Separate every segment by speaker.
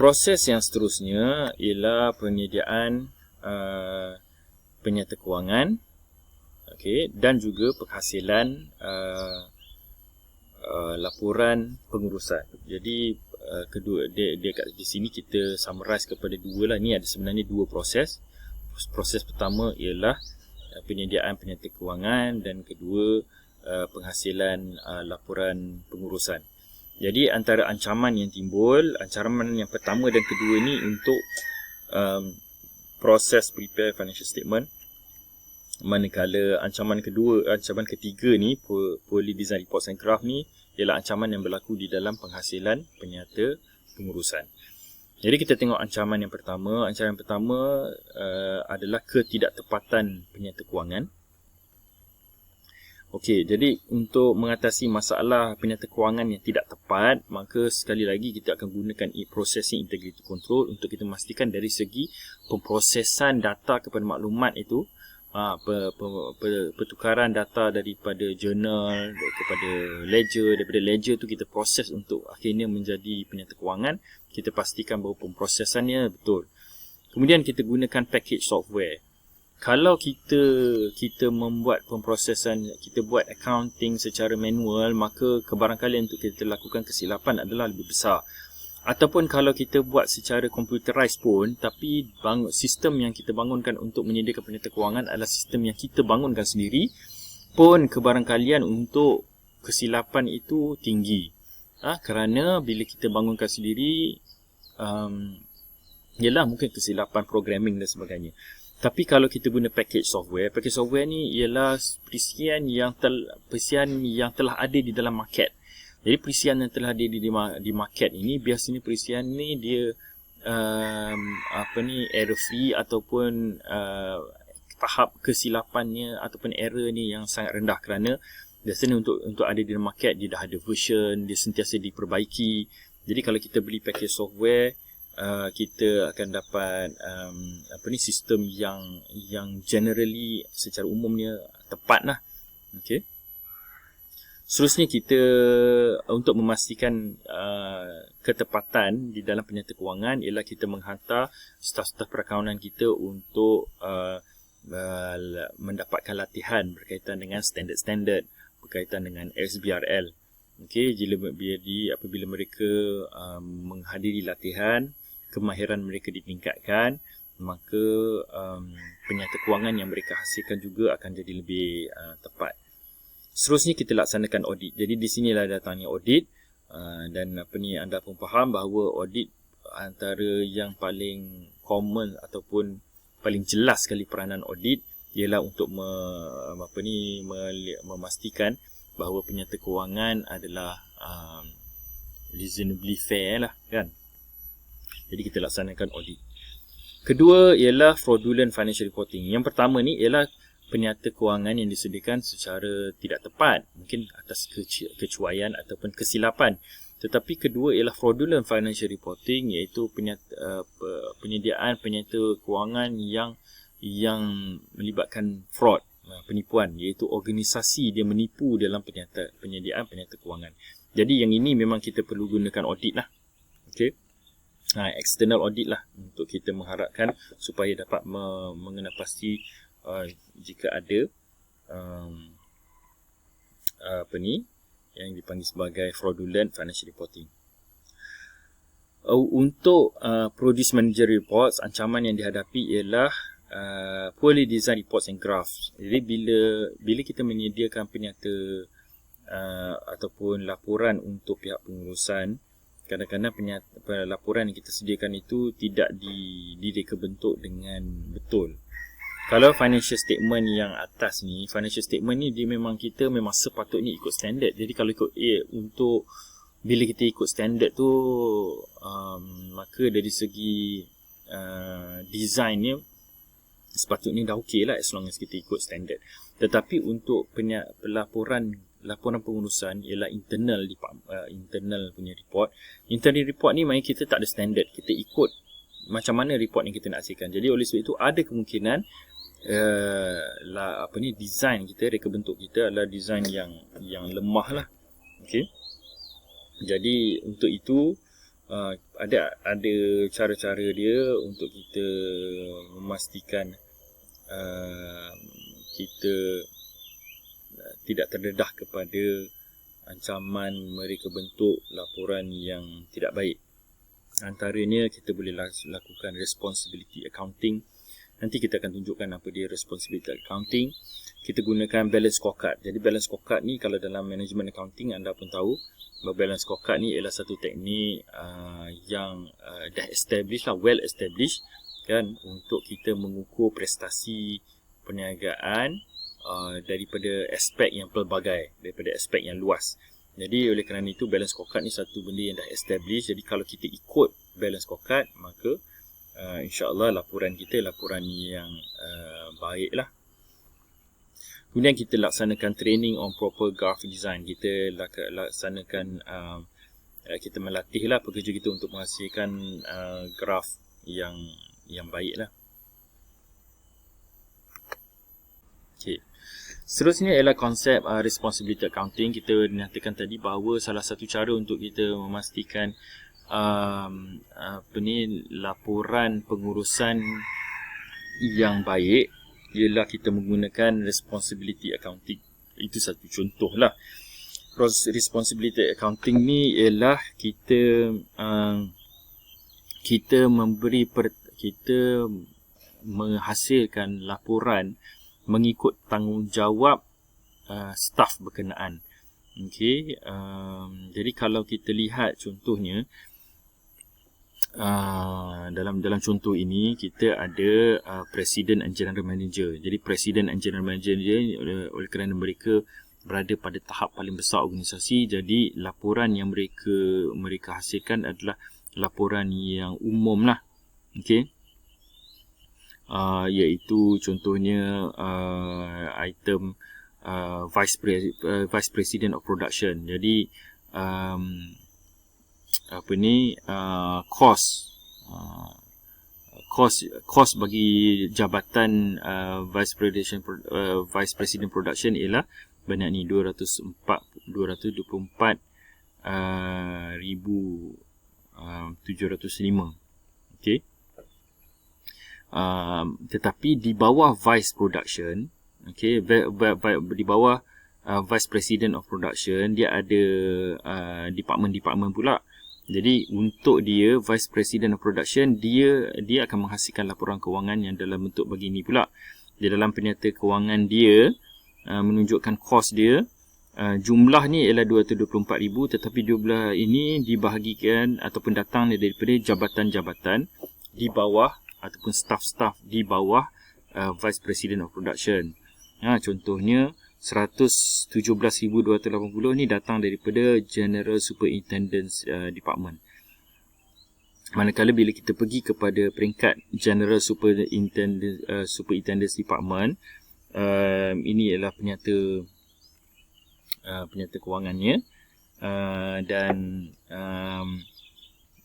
Speaker 1: Proses yang seterusnya ialah penyediaan penyata kewangan, okey, dan juga penghasilan laporan pengurusan. Jadi kedua dia di sini kita summarize kepada dua lah. Ni ada sebenarnya dua proses. Proses pertama ialah penyediaan penyata kewangan dan kedua penghasilan laporan pengurusan. Jadi antara ancaman yang timbul, ancaman yang pertama dan kedua ni untuk proses prepare financial statement, manakala ancaman ketiga ni, poorly designed reports and graph ni, ialah ancaman yang berlaku di dalam penghasilan penyata pengurusan. Jadi kita tengok ancaman yang pertama. Ancaman yang pertama adalah ketidaktepatan penyata kewangan. Okey, jadi untuk mengatasi masalah penyata kewangan yang tidak tepat, maka sekali lagi kita akan gunakan processing integrity control untuk kita memastikan dari segi pemprosesan data kepada maklumat itu, pertukaran data daripada journal kepada ledger, daripada ledger tu kita proses untuk akhirnya menjadi penyata kewangan. Kita pastikan bahawa pemprosesannya betul. Kemudian kita gunakan package software. Kalau kita membuat pemprosesan, kita buat accounting secara manual, maka kebarangkalian untuk kita lakukan kesilapan adalah lebih besar. Ataupun kalau kita buat secara computerized pun, tapi sistem yang kita bangunkan untuk menyediakan penyata kewangan adalah sistem yang kita bangunkan sendiri, pun kebarangkalian untuk kesilapan itu tinggi. Kerana bila kita bangunkan sendiri, ialah mungkin kesilapan programming dan sebagainya. Tapi kalau kita guna package software ni ialah perisian yang telah ada di dalam market. Jadi perisian yang telah ada di market ini, biasanya perisian ni dia error free ataupun tahap kesilapannya ataupun error ni yang sangat rendah, kerana biasanya untuk ada di dalam market dia dah ada version, dia sentiasa diperbaiki. Jadi kalau kita beli package software, kita akan dapat sistem yang generally secara umumnya tepat lah. Okey. Seterusnya kita untuk memastikan ketepatan di dalam penyata kewangan ialah kita menghantar staf-staf perakaunan kita untuk mendapatkan latihan berkaitan dengan standard-standard, berkaitan dengan SBRL. Okey, apabila mereka menghadiri latihan, kemahiran mereka ditingkatkan, maka penyata kewangan yang mereka hasilkan juga akan jadi lebih tepat. Seterusnya kita laksanakan audit. Jadi di sinilah datangnya audit, dan anda pun faham bahawa audit antara yang paling common ataupun paling jelas sekali peranan audit ialah untuk memastikan bahawa penyata kewangan adalah reasonably fair lah, kan. Jadi kita laksanakan audit. Kedua ialah fraudulent financial reporting. Yang pertama ni ialah penyata kewangan yang disediakan secara tidak tepat, mungkin atas kecuaian ataupun kesilapan. Tetapi kedua ialah fraudulent financial reporting, iaitu penyediaan penyata kewangan yang melibatkan fraud, penipuan, iaitu organisasi dia menipu dalam penyediaan penyata kewangan. Jadi yang ini memang kita perlu gunakan audit lah. Okey. External audit lah, untuk kita mengharapkan supaya dapat mengenal pasti jika ada yang dipanggil sebagai fraudulent financial reporting. Untuk produce manager reports, ancaman yang dihadapi ialah poorly designed reports and graphs. Jadi bila kita menyediakan penyata ataupun laporan untuk pihak pengurusan, kadang-kadang laporan yang kita sediakan itu tidak direka bentuk dengan betul. Kalau financial statement yang atas ni, financial statement ni dia memang sepatutnya ikut standard. Jadi kalau bila kita ikut standard tu, maka dari segi design sepatutnya dah okey lah, as long as kita ikut standard. Tetapi untuk laporan pengurusan ialah internal punya report. Internal report ni maknanya kita tak ada standard, kita ikut macam mana report yang kita nak hasilkan. Jadi oleh sebab itu ada kemungkinan design kita, reka bentuk kita adalah design yang lemah lah. Okey. Jadi untuk itu ada cara-cara dia untuk kita memastikan kita tidak terdedah kepada ancaman mereka bentuk laporan yang tidak baik. Antaranya kita boleh lakukan responsibility accounting. Nanti kita akan tunjukkan apa dia responsibility accounting. Kita gunakan balance scorecard. Jadi balance scorecard ni kalau dalam management accounting anda pun tahu bahawa balance scorecard ni ialah satu teknik yang dah established lah, well established kan, untuk kita mengukur prestasi perniagaan daripada aspek yang pelbagai, daripada aspek yang luas. Jadi oleh kerana itu balance scorecard ni satu benda yang dah established. Jadi kalau kita ikut balance scorecard, maka insya-Allah laporan kita laporan yang baik lah. Kemudian kita laksanakan training on proper graph design. Kita laksanakan kita melatih lah pekerja kita untuk menghasilkan graf yang baik lah. Okay. Seterusnya ialah konsep responsibility accounting. Kita nyatakan tadi bahawa salah satu cara untuk kita memastikan laporan pengurusan yang baik ialah kita menggunakan responsibility accounting. Itu satu contoh lah. Responsibility accounting ni ialah kita menghasilkan laporan mengikut tanggungjawab staf berkenaan. Okey, jadi kalau kita lihat contohnya dalam contoh ini kita ada President and General Manager. Jadi President and General Manager oleh kerana mereka berada pada tahap paling besar organisasi, jadi laporan yang mereka hasilkan adalah laporan yang umum lah. Okey, iaitu contohnya item Vice President of Production. Jadi cost bagi jabatan Vice President Production ialah banyak ni 224,705. Okey. Tetapi di bawah Vice Production, okey, di bawah Vice President of Production dia ada department-department pula. Jadi untuk dia Vice President of Production dia akan menghasilkan laporan kewangan yang dalam bentuk begini pula. Di dalam penyata kewangan dia menunjukkan kos dia, jumlah ni ialah 224,000, tetapi jumlah ini dibahagikan ataupun datang daripada jabatan-jabatan di bawah ataupun staff-staff di bawah Vice President of Production. Contohnya 117,280 ni datang daripada General Superintendence Department. Manakala bila kita pergi kepada peringkat General Superintendence Department, ini ialah penyata kewangannya,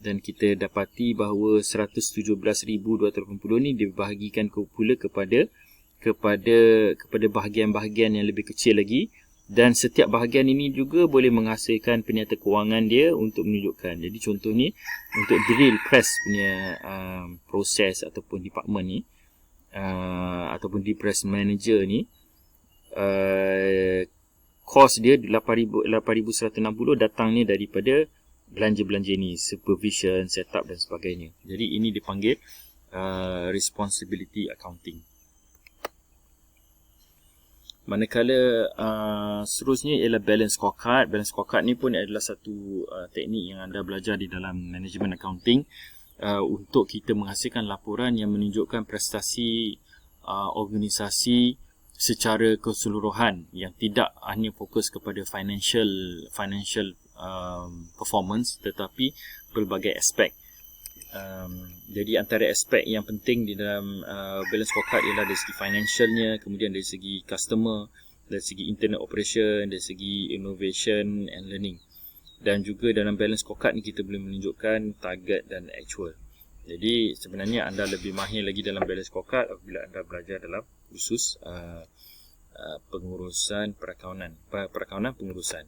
Speaker 1: dan kita dapati bahawa 117,280 ni dibahagikan pula kepada bahagian-bahagian yang lebih kecil lagi, dan setiap bahagian ini juga boleh menghasilkan penyata kewangan dia untuk menunjukkan. Jadi contoh ni untuk drill press punya proses ataupun department ni, ataupun di press manager ni, kos dia 8,160 datang ni daripada belanja-belanja ni, supervision, setup dan sebagainya. Jadi ini dipanggil responsibility accounting. Manakala seterusnya ialah balance scorecard. Balance scorecard ni pun adalah satu teknik yang anda belajar di dalam management accounting, untuk kita menghasilkan laporan yang menunjukkan prestasi organisasi secara keseluruhan, yang tidak hanya fokus kepada financial performance, tetapi pelbagai aspek. Jadi antara aspek yang penting di dalam balance scorecard ialah dari segi financialnya, kemudian dari segi customer, dari segi internal operation, dari segi innovation and learning. Dan juga dalam balance scorecard ni kita boleh menunjukkan target dan actual. Jadi sebenarnya anda lebih mahir lagi dalam balance scorecard apabila anda belajar dalam khusus pengurusan perakaunan pengurusan.